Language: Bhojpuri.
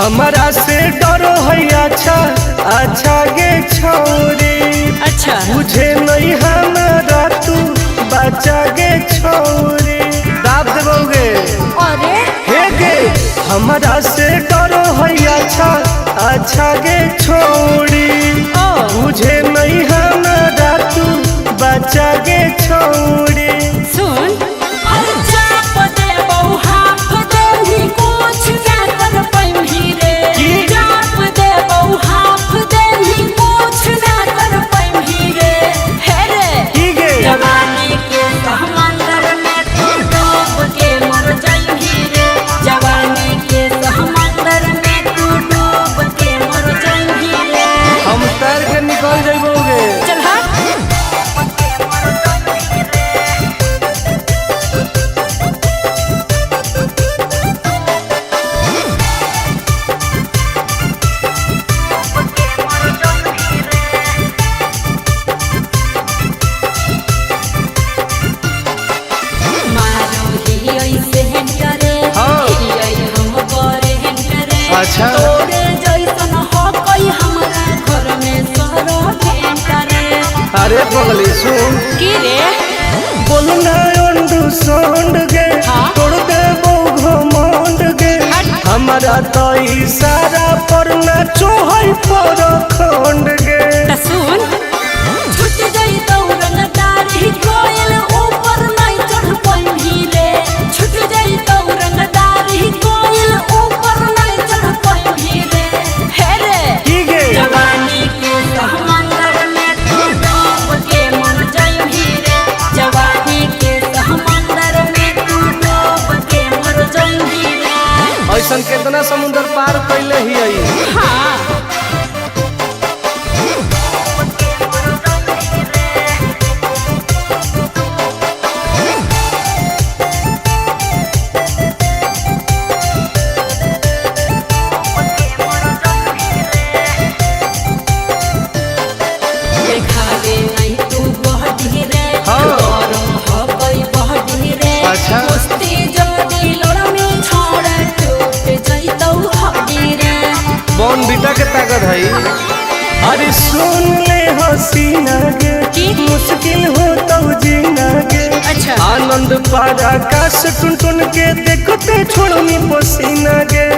हमारा से डरो है अच्छा अच्छा गे छोरे। अच्छा मुझे नहीं हमारा तू बचा गे छोरे। दाब देवोगे अरे हे गे हमारा से डरो है अच्छा अच्छा गे छोड़ी। मुझे नहीं हमारा तू बचा गे छोड़ी। सुन निकल जाइबोगे। चल अच्छा अरे पगली सुन की रे बोलना अंडू सोंड गे तोड़ दे घमंड गे। हमारा तो इशारा पर नाचो है पर खंड गे। सुन छूट जाई दौड़न दारी कोयल ऊपर नहीं चढ़ पैही रे। छूट जाई दौड़न दारी कोयल ऊपर नहीं चढ़ पैही रे। हे रे की गे जवानी के समंदर में तू डूब के मर जाई रे। जवानी के समंदर में तू डूब के मर जाई रे। ऐसा कितना समुद्र पार कैले ही आई। हाँ अच्छा बॉन बीटा के ताकत है। अरे सुन ले हसीना गे मुश्किल हो तो जीना गे। अच्छा आनंद पारा आकाश टुन टुन के देखते छोड़नी पसीना गे।